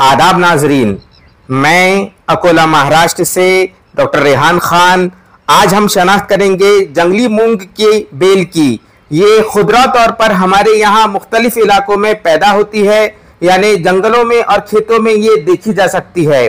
आदाब नाजरीन, मैं अकोला महाराष्ट्र से डॉक्टर रेहान खान। आज हम शनाख्त करेंगे जंगली मूंग की बेल की। ये खुदरा तौर पर हमारे यहाँ मुख्तलिफ इलाकों में पैदा होती है, यानी जंगलों में और खेतों में ये देखी जा सकती है।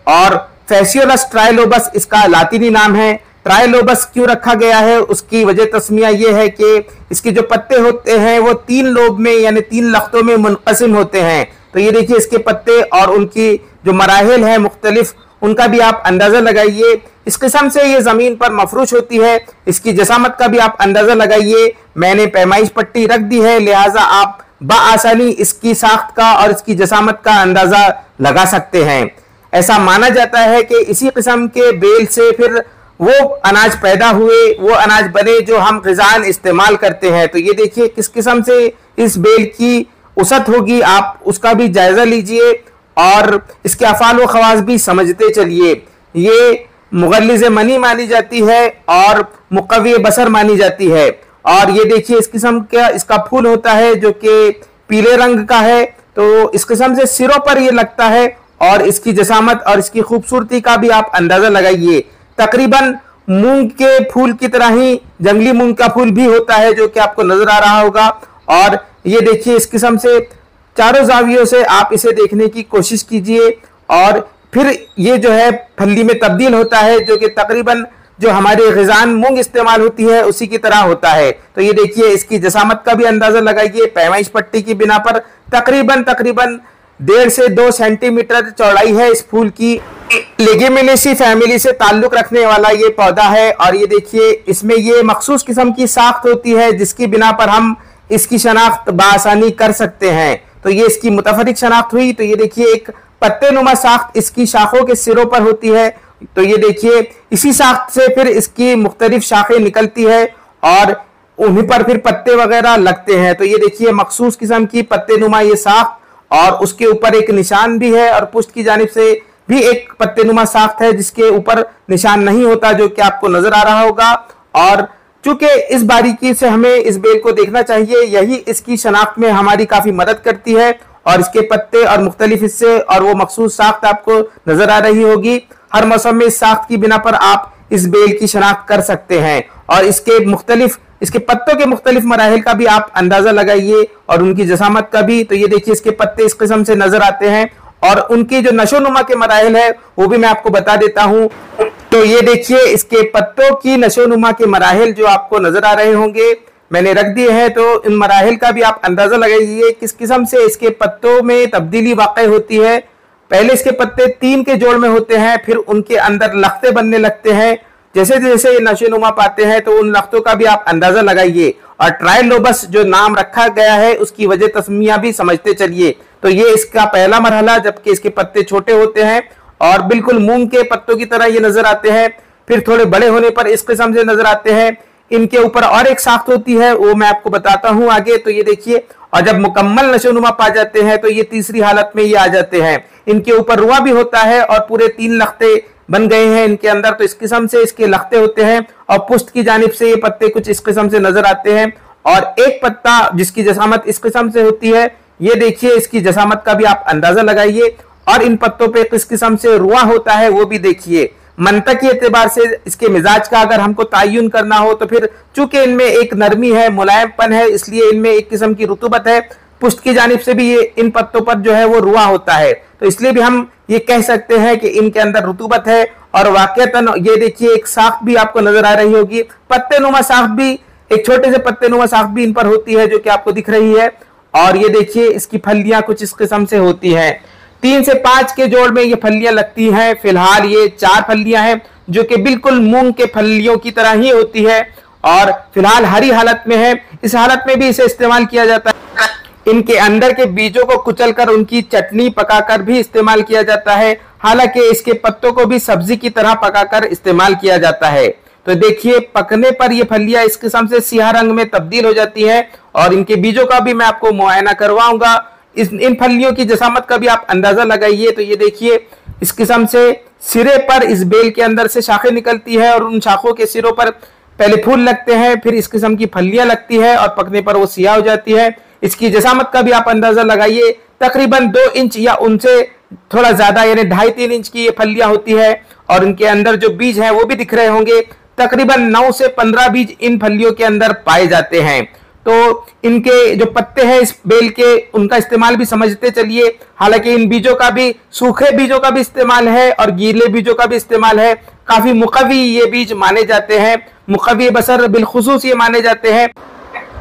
और फैसियोलस ट्राइलोबस इसका लातीनी नाम है। ट्राइलोबस क्यों रखा गया है, उसकी वजह तस्मिया ये है कि इसके जो पत्ते होते हैं वो 3 लोब में यानी 3 लख्तों में मुनक़सिम होते हैं। तो ये देखिए इसके पत्ते और उनकी जो मराहिल है मुख्तलिफ, उनका भी आप अंदाजा लगाइए। इस किस्म से ये जमीन पर मफरूश होती है। इसकी जसामत का भी आप अंदाजा लगाइए। मैंने पैमाइश पट्टी रख दी है, लिहाजा आप बआसानी इसकी साख्त का और इसकी जसामत का अंदाजा लगा सकते हैं। ऐसा माना जाता है कि इसी किस्म के बेल से फिर वो अनाज पैदा हुए, वो अनाज बने जो हम ग़िज़ान इस्तेमाल करते हैं। तो ये देखिए किस किस्म से इस बेल की उसत होगी, आप उसका भी जायजा लीजिए और इसके अफ़ाल व ख़वास भी समझते चलिए। ये मुग़ल्लिज़ मनी मानी जाती है और मुक़व्वी बसर मानी जाती है। और ये देखिए इस किस्म का इसका फूल होता है जो कि पीले रंग का है। तो इस किस्म से सिरों पर ये लगता है और इसकी जसामत और इसकी खूबसूरती का भी आप अंदाजा लगाइए। तकरीबन मूंग के फूल की तरह ही जंगली मूंग का फूल भी होता है, जो कि आपको नजर आ रहा होगा। और ये देखिए इस किस्म से चारों जावियों से आप इसे देखने की कोशिश कीजिए। और फिर ये जो है फल्ली में तब्दील होता है, जो कि तकरीबन जो हमारे ग़िज़ान मूंग इस्तेमाल होती है उसी की तरह होता है। तो ये देखिए इसकी जसामत का भी अंदाजा लगाइए। पैमाइश पट्टी की बिना पर तकरीबन 1.5 से 2 सेंटीमीटर चौड़ाई है इस फूल की। लेगुमिनेसी फैमिली से ताल्लुक रखने वाला ये पौधा है। और ये देखिए इसमें ये मखसूस किस्म की साख्त होती है जिसकी बिना पर हम इसकी शनाख्त बासानी कर सकते हैं। तो ये इसकी मुतफरिक शनाख्त हुई। तो ये देखिए एक पत्ते नुमा साख्त इसकी शाखों के सिरों पर होती है। तो ये देखिए इसी साख्त से फिर इसकी मुख्तलिफ शाखें निकलती है और उन्हीं पर फिर पत्ते वगैरह लगते हैं। तो ये देखिए मखसूस किस्म की पत्ते नुमा ये साख्त, और उसके ऊपर एक निशान भी है और पुष्ट की जानिब से भी एक पत्ते नुमा साख्त है जिसके ऊपर निशान नहीं होता, जो कि आपको नजर आ रहा होगा। और चूंकि इस बारीकी से हमें इस बेल को देखना चाहिए, यही इसकी शनाख्त में हमारी काफी मदद करती है। और इसके पत्ते और मुख्तलिफ हिस्से और वो मखसूस साख्त आपको नजर आ रही होगी। हर मौसम में इस साख्त की बिना पर आप इस बेल की शनाख्त कर सकते हैं। और इसके पत्तों के मुख्तलिफ मराहिल का भी आप अंदाजा लगाइए और उनकी जसामत का भी। तो ये देखिए इसके पत्ते इस किस्म से नजर आते हैं और उनकी जो नशोनुमा के मराहिल है वो भी मैं आपको बता देता हूं। तो ये देखिए इसके पत्तों की नशोनुमा के मराहिल जो आपको नजर आ रहे होंगे मैंने रख दिए हैं। तो इन मराहिल का भी आप अंदाजा लगाइए किस किस्म से इसके पत्तों में तब्दीली वाक़ई होती है। पहले इसके पत्ते 3 के जोड़ में होते हैं, फिर उनके अंदर लख्ते बनने लगते हैं। जैसे जैसे ये नशोनुमा पाते हैं तो उन लख्तों का भी आप अंदाजा लगाइए। और ट्राइलोबस जो नाम रखा गया है उसकी वजह तस्मिया भी समझते चलिए। तो ये इसका पहला मरहला, जबकि इसके पत्ते छोटे होते हैं और बिल्कुल मूंग के पत्तों की तरह ये नजर आते हैं। फिर थोड़े बड़े होने पर इस किस्म से नजर आते हैं। इनके ऊपर और एक साख्त होती है, वो मैं आपको बताता हूं आगे। तो ये देखिए, और जब मुकम्मल नशोनुमा पा जाते हैं तो ये तीसरी हालत में ये आ जाते हैं। इनके ऊपर रुआ भी होता है और पूरे 3 लख्ते बन गए हैं इनके अंदर। तो इस किस्म से इसके लख्ते होते हैं और पुष्ट की जानिब से ये पत्ते कुछ इस किस्म से नजर आते हैं। और एक पत्ता जिसकी जसामत इस किस्म से होती है, ये देखिए इसकी जसामत का भी आप अंदाजा लगाइए। और इन पत्तों पे किस किस्म से रुआ होता है वो भी देखिए। मंतक के एतबार से इसके मिजाज का अगर हमको तयन करना हो तो फिर चूंकि इनमें एक नरमी है, मुलायमपन है, इसलिए इनमें एक किस्म की रुतूबत है। पुष्ट की जानिब से भी ये इन पत्तों पर जो है वो रुआ होता है। तो इसलिए भी हम ये कह सकते हैं कि इनके अंदर रुतूबत है। और वाकईतन ये देखिए एक साख्त भी आपको नजर आ रही होगी, पत्ते नुमा साख्त भी, एक छोटे से पत्ते नुमा साख्त भी इन पर होती है जो कि आपको दिख रही है। और ये देखिए इसकी फलियां कुछ इस किस्म से होती हैं। 3 से 5 के जोड़ में ये फलियां लगती हैं। फिलहाल ये 4 फलियां हैं जो कि बिल्कुल मूंग के फलियों की तरह ही होती है और फिलहाल हरी हालत में है। इस हालत में भी इसे इस्तेमाल किया जाता है। इनके अंदर के बीजों को कुचलकर उनकी चटनी पकाकर भी इस्तेमाल किया जाता है। हालांकि इसके पत्तों को भी सब्जी की तरह पकाकर इस्तेमाल किया जाता है। तो देखिए पकने पर ये फलियां इस किस्म से सियाह रंग में तब्दील हो जाती है और इनके बीजों का भी मैं आपको मुआयना करवाऊंगा। इन फलियों की जसामत का भी आप अंदाजा लगाइए। तो ये देखिए इस किस्म से सिरे पर इस बेल के अंदर से शाखें निकलती है और उन शाखों के सिरों पर पहले फूल लगते हैं, फिर इस किस्म की फलियां लगती है और पकने पर वो सियाह हो जाती है। इसकी जसामत का भी आप अंदाजा लगाइए। तकरीबन 2 इंच या उनसे थोड़ा ज्यादा यानी 2.5-3 इंच की ये फलियां होती है और इनके अंदर जो बीज हैं वो भी दिख रहे होंगे। तकरीबन 9 से 15 बीज इन फलियों के अंदर पाए जाते हैं। तो इनके जो पत्ते हैं इस बेल के, उनका इस्तेमाल भी समझते चलिए। हालांकि इन बीजों का भी, सूखे बीजों का भी इस्तेमाल है और गीले बीजों का भी इस्तेमाल है। काफी मुकवी ये बीज माने जाते हैं, मुकवी बसर बिलखुसूस ये माने जाते हैं।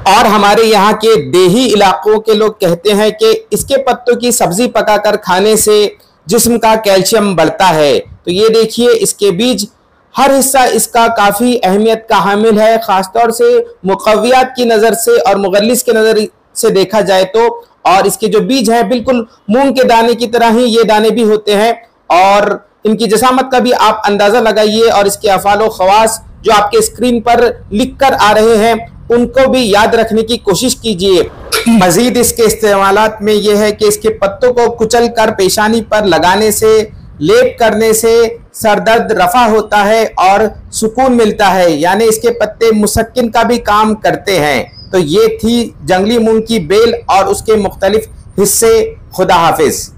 और हमारे यहाँ के देही इलाकों के लोग कहते हैं कि इसके पत्तों की सब्जी पकाकर खाने से जिस्म का कैल्शियम बढ़ता है। तो ये देखिए, इसके बीज हर हिस्सा इसका काफ़ी अहमियत का हामिल है, ख़ासतौर से मुक़व्वियात की नज़र से और मुगल्लिस के नज़र से देखा जाए तो। और इसके जो बीज हैं बिल्कुल मूंग के दाने की तरह ही ये दाने भी होते हैं और इनकी जसामत का भी आप अंदाज़ा लगाइए और इसके अफ़ाल ख़वास जो आपके स्क्रीन पर लिख कर आ रहे हैं उनको भी याद रखने की कोशिश कीजिए। मज़ीद इसके इस्तेमालात में यह है कि इसके पत्तों को कुचल कर पेशानी पर लगाने से, लेप करने से सरदर्द रफा होता है और सुकून मिलता है, यानी इसके पत्ते मुसक्किन का भी काम करते हैं। तो ये थी जंगली मूंग की बेल और उसके मुख्तलिफ हिस्से। खुदा हाफिज।